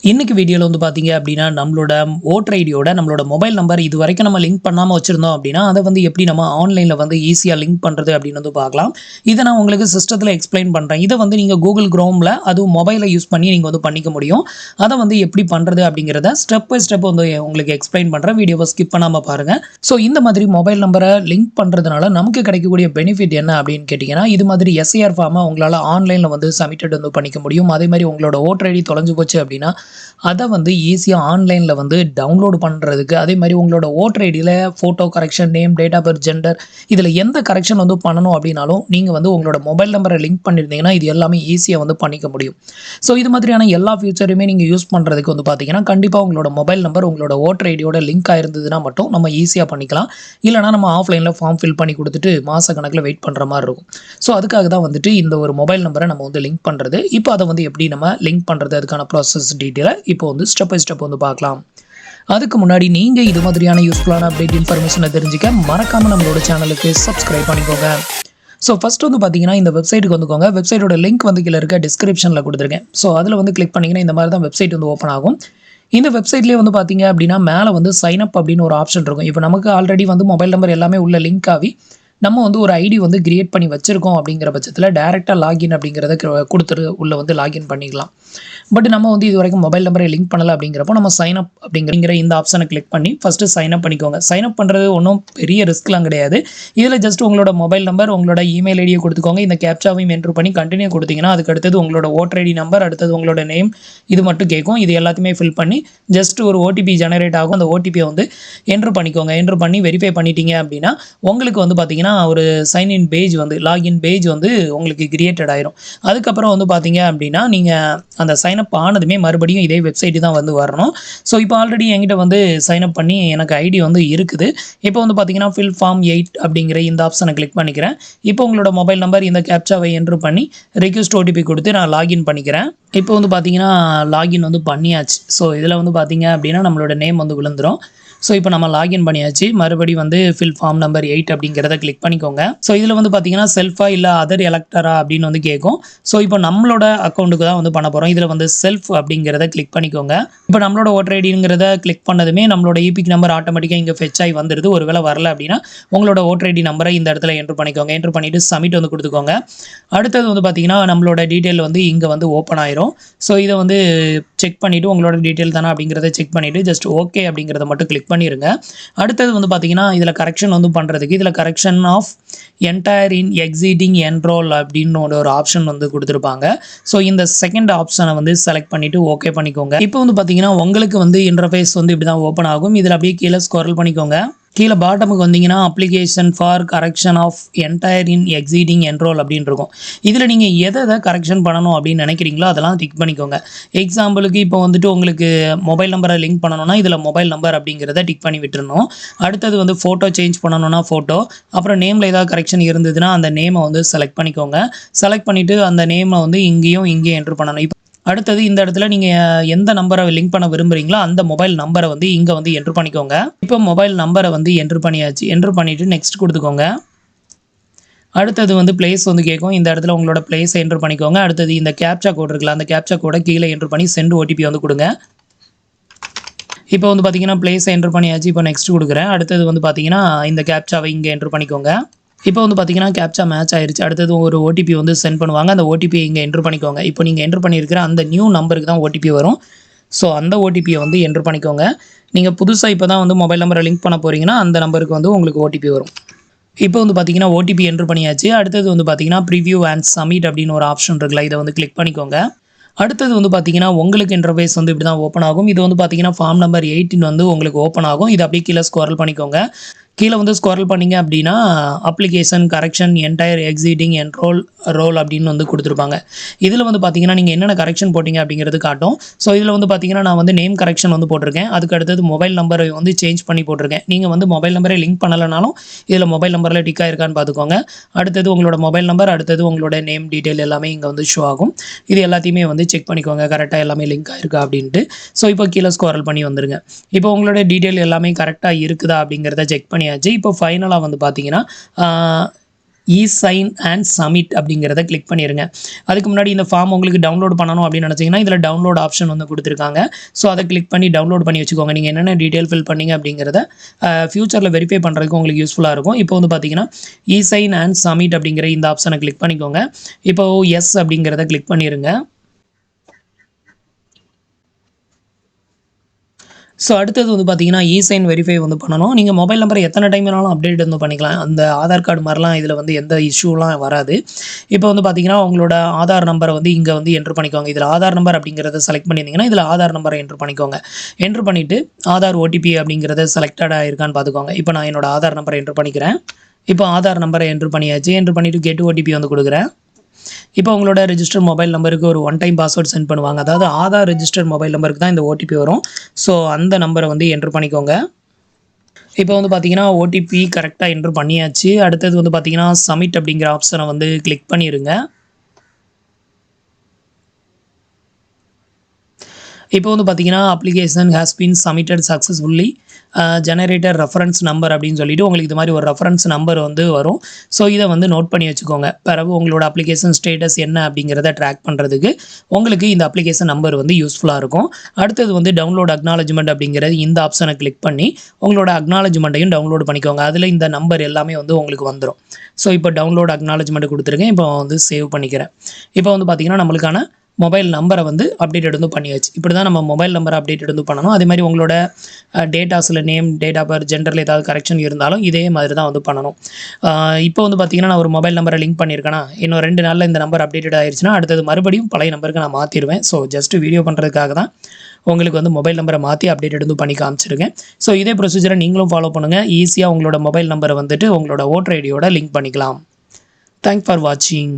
இன்னைக்கு வீடியோல வந்து பார்த்தீங்க அப்படின்னா, நம்மளோட வோட்டர் ஐடியோட நம்மளோட மொபைல் நம்பர் இதுவரைக்கும் நம்ம லிங்க் பண்ணாம வச்சிருந்தோம் அப்படின்னா, அத வந்து எப்படி நம்ம ஆன்லைன்ல வந்து ஈஸியா லிங்க் பண்றது அப்படின்னு வந்து பார்க்கலாம். இத நான் உங்களுக்கு சிஸ்டத்துல எக்ஸ்பிளைன் பண்றேன். இத வந்து நீங்க Google Chromeல அதுவும் மொபைல யூஸ் பண்ணி நீங்க வந்து பண்ணிக்க முடியும். அத வந்து எப்படி பண்றது அப்படிங்கிறத ஸ்டெப் பை ஸ்டெப் வந்து உங்களுக்கு எக்ஸ்பிளைன் பண்றேன். வீடியோவ ஸ்கிப் பண்ணாம பாருங்க. ஸோ இந்த மாதிரி மொபைல் நம்பர லிங்க் பண்றதுனால நமக்கு கிடைக்கக்கூடிய பெனிஃபிட் என்ன அப்படின்னு கேட்டீங்கன்னா, இது மாதிரி எஸ்ஐஆர் ஃபார்ம உங்களால ஆன்லைன்ல வந்து சப்மிட்டட் வந்து பண்ணிக்க முடியும். அதே மாதிரி உங்களோட வோட்டர் ஐடி தொலைஞ்சு போச்சு அப்படின்னா, அத வந்து ஈஸியா ஆன்லைன்ல வந்து டவுன்லோட் பண்றதுக்கு, அதே மாரி உங்களோட வோட்டர் ஐடில photo correction, name, date of birth, gender இதுல எந்த கரெக்ஷன் வந்து பண்ணணும் அப்படின்னாலும், நீங்க வந்து உங்களோட மொபைல் நம்பர லிங்க் பண்ணியிருந்தீங்கன்னா, இது எல்லாமே ஈஸியா வந்து பண்ணிக்க முடியும். ஸோ இது மாதிரியான எல்லா ஃபியூச்சருமே நீங்க யூஸ் பண்றதுக்கு வந்து பார்த்தீங்கன்னா, கண்டிப்பா உங்களோட மொபைல் நம்பர் உங்களோட வோட்டர் ஐடியோட லிங்க் ஆயிருந்ததுன்னா மட்டும் நம்ம ஈஸியா பண்ணிக்கலாம். இல்லன்னா நம்ம ஆஃப்லைன்ல ஃபார்ம் ஃபில் பண்ணி குடுத்துட்டு மாச கணக்குல வெயிட் பண்ற மாரி இருக்கும். ஸோ அதுக்காக தான் வந்துட்டு இந்த ஒரு மொபைல் நம்பர நம்ம வந்து லிங்க் பண்றது. இப்போ அத வந்து எப்படி நம்ம லிங்க் பண்றது அதுக்கான ப்ராசஸ் டீட்டெயில இப்போ வந்து ஸ்டெப் பை ஸ்டெப் வந்து பார்க்கலாம். அதுக்கு முன்னாடி நீங்க இது மாதிரியான யூஸ்ஃபுல்லான அப்டேட் இன்ஃபர்மேஷன தெரிஞ்சுக்க மறக்காம நம்மளோட சேனலுக்கு சப்ஸ்கிரைப் பண்ணிக்கோங்க. ஸோ ஃபர்ஸ்ட் வந்து பார்த்தீங்கன்னா, இந்த வெப்சைட்டுக்கு வந்துக்கோங்க. வெப்சைட்டோட லிங்க் வந்து கீழ இருக்க டிஸ்கிரிப்ஷன்ல குடுத்துருக்கேன். ஸோ அதுல வந்து கிளிக் பண்ணீங்கன்னா, இந்த மாரி தான் வெப்சைட் வந்து ஓப்பன் ஆகும். இந்த வெப்சைட்லயே வந்து பார்த்தீங்க அப்படின்னா, மேல வந்து சைன் அப் அப்படின்னு ஒரு ஆப்ஷன் இருக்கும். இப்போ நமக்கு ஆல்ரெடி வந்து மொபைல் நம்பர் எல்லாமே உள்ள லிங்க் ஆவி, நம்ம வந்து ஒரு ஐடி வந்து கிரியேட் பண்ணி வச்சிருக்கோம் அப்படிங்கிற பட்சத்தில டைரக்ட்டா லாகின் அப்படிங்கிறத குடுத்துட்டு உள்ள வந்து லாகின் பண்ணிக்கலாம். பட் நம்ம வந்து இதுவரைக்கும் மொபைல் நம்பரை லிங்க் பண்ணல அப்படிங்கிறப்போ, நம்ம சைன் அப் அப்படிங்கிற இந்த ஆப்ஷன கிளிக் பண்ணி ஃபர்ஸ்ட் சைன் அப் பண்ணிக்கோங்க. சைன் அப் பண்றது ஒண்ணும் பெரிய ரிஸ்க்லாம் கிடையாது. இதுல ஜஸ்ட் உங்களோட மொபைல் நம்பர், உங்களோட இமெயில் ஐடிய குடுத்துக்கோங்க. இந்த கேப்சாவையும் என்டர் பண்ணி கன்டின்யூ குடுத்தீங்கன்னா, அதுக்கு அடுத்தது உங்களோட வோட்டர் ஐடி நம்பர், அடுத்தது உங்களோட நேம் இது மட்டும் கேட்கும். இது எல்லாத்தையுமே ஃபில் பண்ணி ஜஸ்ட் ஒரு ஓடிபி ஜெனரேட் ஆகும். அந்த ஓடிபிய வந்து என்டர் பண்ணிக்கோங்க. என்டர் பண்ணி வெரிஃபை பண்ணிட்டீங்க அப்படின்னா, உங்களுக்கு வந்து பார்த்தீங்கன்னா, ஒரு சைன் இன் பேஜ் வந்து லாகின் பேஜ் வந்து உங்களுக்கு கிரியேட்டட் ஆயிரும். அதுக்கப்புறம் வந்து பார்த்தீங்க அப்படின்னா, நீங்க அந்த சைன் அப் ஆனதுமே மறுபடியும் இதே வெப்சைட் தான் வந்து வரணும். ஸோ இப்போ ஆல்ரெடி என்கிட்ட வந்து சைன் அப் பண்ணி எனக்கு ஐடி வந்து இருக்குது. இப்போ வந்து பார்த்தீங்கன்னா, ஃபில் ஃபார்ம் 8 அப்படிங்கிற இந்த ஆப்ஷன கிளிக் பண்ணிக்கிறேன். இப்போ உங்களோட மொபைல் நம்பர் இந்த கேப்சாவை என்டர் பண்ணி ரிக்வெஸ்ட் ஓடிபி குடுத்து நான் லாகின் பண்ணிக்கிறேன். இப்போ வந்து பார்த்தீங்கன்னா, லாகின் வந்து பண்ணியாச்சு. ஸோ இதில வந்து பார்த்தீங்க அப்படின்னா, நம்மளோட நேம் வந்து விழுந்துரும். ஸோ இப்போ நம்ம லாகின் பண்ணியாச்சு. மறுபடியும் வந்து ஃபில் ஃபார்ம் நம்பர் 8 அப்படிங்கிறத கிளிக் பண்ணிக்கோங்க. ஸோ இதில வந்து பார்த்தீங்கன்னா, செல்ஃபா இல்ல அதர் எலக்டரா அப்படின்னு வந்து கேட்கும். ஸோ இப்போ நம்மளோட அக்கவுண்ட்டுக்கு தான் வந்து பண்ண போறோம். இதில வந்து செல்ஃப் அப்படிங்கிறத கிளிக் பண்ணிக்கோங்க. இப்போ நம்மளோட வோட்டர் ஐடிங்கிறத கிளிக் பண்ணதுமே நம்மளோட ஈபிக் நம்பர் ஆட்டோமேட்டிக்கா இங்க ஃபெட்ச் ஆயி வந்துருது. ஒருவேளை வரல அப்படின்னா, உங்களோட வோட்டர் ஐடி நம்பரை இந்த இடத்துல என்டர் பண்ணிக்கோங்க. என்டர் பண்ணிட்டு சப்மிட் வந்து குடுத்துக்கோங்க. அடுத்தது வந்து பார்த்தீங்கன்னா, நம்மளோட டீட்டெயில் வந்து இங்க வந்து ஓப்பன் ஆயிரும். ஸோ இத வந்து செக் பண்ணிட்டு உங்களோட டீட்டெயில் தானா அப்படிங்கிறத செக் பண்ணிட்டு ஜஸ்ட் ஓகே அப்படிங்கிறத மட்டும் கிளிக் பண்ணிருங்க. அடுத்தது வந்து பார்த்தீங்கன்னா, இதில கரெக்ஷன் வந்து பண்றதுக்கு இதில correction of entire in existing enrol அப்படின்னு ஒரு ஆப்ஷன் வந்து குடுத்திருப்பாங்க. ஸோ இந்த செகண்ட் ஆப்ஷன வந்து செலக்ட் பண்ணிட்டு ஓகே பண்ணிக்கோங்க. இப்போ வந்து பார்த்தீங்கன்னா, உங்களுக்கு வந்து இன்டர்ஃபேஸ் வந்து இப்படி தான் ஓப்பன் ஆகும். இதில அப்படியே கீழ ஸ்க்ரால் பண்ணிக்கோங்க. கீழ பாட்டமுக்கு வந்தீங்கன்னா, application for correction of entire in existing enrol அப்படின்னு இருக்கும். இதில நீங்க எத கரெக்ஷன் பண்ணணும் அப்படின்னு நினைக்கிறீங்களோ அதெல்லாம் டிக் பண்ணிக்கோங்க. எக்ஸாம்பிளுக்கு இப்போ வந்துட்டு உங்களுக்கு மொபைல் நம்பர லிங்க் பண்ணணும்னா, இதில மொபைல் நம்பர் அப்படிங்கிறத டிக் பண்ணி விட்டுறணும். அடுத்தது வந்து ஃபோட்டோ சேஞ்ச் பண்ணணும்னா ஃபோட்டோ, அப்புறம் நேம்ல ஏதாவது கரெக்ஷன் இருந்ததுன்னா அந்த நேம வந்து செலக்ட் பண்ணிக்கோங்க. செலக்ட் பண்ணிட்டு அந்த நேம வந்து இங்கேயும் என்டர் பண்ணணும். அடுத்தது இந்த இடத்துல நீங்க எந்த நம்பர லிங்க் பண்ண விரும்புறீங்களோ அந்த மொபைல் நம்பர வந்து இங்க வந்து என்டர் பண்ணிக்கோங்க. இப்போ மொபைல் நம்பர வந்து என்டர் பண்ணியாச்சு. என்டர் பண்ணிட்டு நெக்ஸ்ட் குடுத்துக்கோங்க. அடுத்தது வந்து பிளேஸ் வந்து கேட்கும். இந்த இடத்துல உங்களோட பிளேஸ என்டர் பண்ணிக்கோங்க. அடுத்தது இந்த கேப்சா கோட் இருக்குல்ல, அந்த கேப்சா கோட கீழ என்டர் பண்ணி சென்ட் ஓடிபி வந்து குடுங்க. இப்போ வந்து பார்த்தீங்கன்னா, பிளேஸ என்டர் பண்ணியாச்சு. இப்போ நெக்ஸ்ட் குடுக்குறேன். அடுத்தது வந்து பார்த்தீங்கன்னா, இந்த கேப்சாவை இங்க என்டர் பண்ணிக்கோங்க. இப்போ வந்து பார்த்தீங்கன்னா, கேப்சா மேட்ச் ஆயிருச்சு. அடுத்தது ஒரு ஓடிபி வந்து சென்ட் பண்ணுவாங்க. அந்த ஓடிபிய இங்க என்டர் பண்ணிக்கோங்க. இப்போ நீங்க என்டர் பண்ணியிருக்கிற அந்த நியூ நம்பருக்கு தான் ஓடிபி வரும். ஸோ அந்த ஓடிபிய வந்து என்டர் பண்ணிக்கோங்க. நீங்க புதுசா இப்ப தான் வந்து மொபைல் நம்பர லிங்க் பண்ண போறீங்கன்னா, அந்த நம்பருக்கு வந்து உங்களுக்கு ஓடிபி வரும். இப்போ வந்து பார்த்தீங்கன்னா, ஓடிபி என்டர் பண்ணியாச்சு. அடுத்தது வந்து பார்த்தீங்கன்னா, பிரிவ்யூ அண்ட் சப்மிட் அப்படின்னு ஒரு ஆப்ஷன் இருக்குல்ல, இத வந்து கிளிக் பண்ணிக்கோங்க. அடுத்தது வந்து பார்த்தீங்கன்னா, உங்களுக்கு இன்டர்ஃபேஸ் வந்து இப்படி தான் ஓப்பன் ஆகும். இது வந்து பார்த்தீங்கன்னா, ஃபார்ம் நம்பர் 18 வந்து உங்களுக்கு ஓப்பன் ஆகும். இத அப்படியே கீழ ஸ்க்ரால் பண்ணிக்கோங்க. கீழ வந்து ஸ்க்ரால் பண்ணீங்க அப்படின்னா, application correction entire existing enrol roll அப்படின்னு வந்து குடுத்திருப்பாங்க. இதில வந்து பார்த்தீங்கன்னா, நீங்க என்னென்ன கரெக்ஷன் போட்டீங்க அப்படிங்கிறது காட்டும். ஸோ இதில வந்து பார்த்தீங்கன்னா, நான் வந்து நேம் கரெக்ஷன் வந்து போட்டிருக்கேன். அதுக்கு அடுத்தது மொபைல் நம்பர வந்து சேஞ்ச் பண்ணி போட்டிருக்கேன். நீங்க வந்து மொபைல் நம்பரை லிங்க் பண்ணலனாலும், இதில மொபைல் நம்பர்ல டிக் ஆயிருக்கான்னு பார்த்துக்கோங்க. அடுத்தது உங்களோட மொபைல் நம்பர், அடுத்தது உங்களோட நேம் டீட்டெயில் எல்லாமே இங்க வந்து ஷோ ஆகும். இது எல்லாத்தையுமே வந்து செக் பண்ணிக்கோங்க. கரெக்ட்டா எல்லாமே லிங்க் ஆயிருக்கா அப்படின்ட்டு. ஸோ இப்போ கீழ ஸ்க்ரால் பண்ணி வந்துருங்க. இப்போ உங்களோட டீட்டெயில் எல்லாமே கரெக்ட்டா இருக்குதா அப்படிங்கிறத செக் பண்ணியாச்சு. இப்போ ஃபைனலா வந்து பார்த்தீங்கன்னா, இ-சைன் அண்ட் சப்மிட் அப்படிங்கிறத கிளிக் பண்ணிடுங்க. அதுக்கு முன்னாடி இந்த ஃபார்ம் உங்களுக்கு டவுன்லோட் பண்ணணும் அப்படின்னு நினச்சிங்கன்னா இதில் டவுன்லோட் ஆப்ஷன் வந்து கொடுத்துருக்காங்க. ஸோ அதை கிளிக் பண்ணி டவுன்லோட் பண்ணி வச்சுக்கோங்க. நீங்கள் என்னென்ன டீட்டெயில் ஃபில் பண்ணீங்க அப்படிங்கிறத ஃபியூச்சரில் வெரிஃபை பண்ணுறதுக்கு உங்களுக்கு யூஸ்ஃபுல்லாக இருக்கும். இப்போ வந்து பார்த்தீங்கன்னா இ-சைன் அண்ட் சப்மிட் அப்படிங்கிற இந்த ஆப்ஷனை கிளிக் பண்ணிக்கோங்க. இப்போ எஸ் அப்படிங்கிறத கிளிக் பண்ணிடுங்க. ஸோ அடுத்தது வந்து பார்த்தீங்கன்னா இ-சைன் வெரிஃபை வந்து பண்ணணும். நீங்கள் மொபைல் நம்பர் எத்தனை டைம் வேணாலும் அப்டேட் வந்து பண்ணிக்கலாம். அந்த ஆதார் கார்டு மாதிரிலாம் இதில் வந்து எந்த இஷ்யூலாம் வராது. இப்போ வந்து பார்த்தீங்கன்னா உங்களோட ஆதார் நம்பரை வந்து இங்கே வந்து என்ட்ரு பண்ணிக்கோங்க. இதில் ஆதார் நம்பர் அப்படிங்கிறத செலக்ட் பண்ணியிருந்தீங்கன்னா இதில் ஆதார் நம்பரை என்ட்ரு பண்ணிக்கோங்க. என்ட்ரு பண்ணிவிட்டு ஆதார் ஓடிபி அப்படிங்கிறத செலக்டட் ஆகிருக்கான்னு பார்த்துக்கோங்க. இப்போ நான் என்னோட ஆதார் நம்பரை என்ட்ரு பண்ணிக்கிறேன். இப்போ ஆதார் நம்பரை என்ட்ரு பண்ணியாச்சு. என்ட்ரு பண்ணிவிட்டு கெட் ஓடிபி வந்து கொடுக்குறேன். இப்போ உங்களோட ரெஜிஸ்டர் மொபைல் நம்பருக்கு ஒரு ஒன் டைம் பாஸ்வேர்ட் சென்ட் பண்ணுவாங்க. அதாவது ஆதார் ரெஜிஸ்டர் மொபைல் நம்பருக்கு தான் இந்த ஓடிபி வரும். ஸோ அந்த நம்பரை வந்து என்ட்ரு பண்ணிக்கோங்க. இப்போ வந்து பார்த்தீங்கன்னா ஓடிபி கரெக்டாக என்ட்ரு பண்ணியாச்சு. அடுத்தது வந்து பார்த்தீங்கன்னா சப்மிட் அப்படிங்கிற ஆப்ஷனை வந்து கிளிக் பண்ணிடுங்க. இப்போ வந்து பார்த்தீங்கன்னா application has been submitted successfully generator reference number அப்படின்னு சொல்லிட்டு உங்களுக்கு இது மாதிரி ஒரு ரெஃபரன்ஸ் நம்பர் வந்து வரும். ஸோ இதை வந்து நோட் பண்ணி வச்சுக்கோங்க. பிறகு உங்களோட அப்ளிகேஷன் ஸ்டேட்டஸ் என்ன அப்படிங்கிறத ட்ராக் பண்ணுறதுக்கு உங்களுக்கு இந்த அப்ளிகேஷன் நம்பர் வந்து யூஸ்ஃபுல்லாக இருக்கும். அடுத்தது வந்து டவுன்லோட் அக்னாலஜ்மெண்ட் அப்படிங்கிறது இந்த ஆப்ஷனை கிளிக் பண்ணி உங்களோட அக்னாலஜ்மெண்ட்டையும் டவுன்லோட் பண்ணிக்கோங்க. அதில் இந்த நம்பர் எல்லாமே வந்து உங்களுக்கு வந்துடும். ஸோ இப்போ டவுன்லோட் அக்னாலஜ்மெண்ட் கொடுத்துருக்கேன். இப்போ வந்து சேவ் பண்ணிக்கிறேன். இப்போ வந்து பார்த்தீங்கன்னா நம்மளுக்கான மொபைல் நம்பரை வந்து அப்டேட் வந்து பண்ணியாச்சு. இப்படி தான் நம்ம மொபைல் நம்பரை அப்டேட் வந்து பண்ணணும். அதே மாதிரி உங்களோட டேட்டாஸில் நேம், டேட் ஆஃப் பர்த், ஜெண்டரில் ஏதாவது கரெக்ஷன் இருந்தாலும் இதே மாதிரி தான் வந்து பண்ணணும். இப்போ வந்து பார்த்தீங்கன்னா நான் ஒரு மொபைல் நம்பரை லிங்க் பண்ணியிருக்கேன்னா இன்னும் 2 நாளில் இந்த நம்பர் அப்டேட்டட் ஆயிடுச்சுன்னா அடுத்தது மறுபடியும் பழைய நம்பருக்கு நான் மாற்றிடுவேன். ஸோ ஜஸ்ட் வீடியோ பண்ணுறதுக்காக தான் உங்களுக்கு வந்து மொபைல் நம்பரை மாற்றி அப்டேட் வந்து பண்ணி காமிச்சிருக்கேன். ஸோ இதே ப்ரொசீஜரை நீங்களும் ஃபாலோ பண்ணுங்கள். ஈஸியாக உங்களோட மொபைல் நம்பரை வந்துட்டு உங்களோட ஓட்டர் ஐடியோட லிங்க் பண்ணிக்கலாம். தேங்க்ஸ் ஃபார் வாட்சிங்.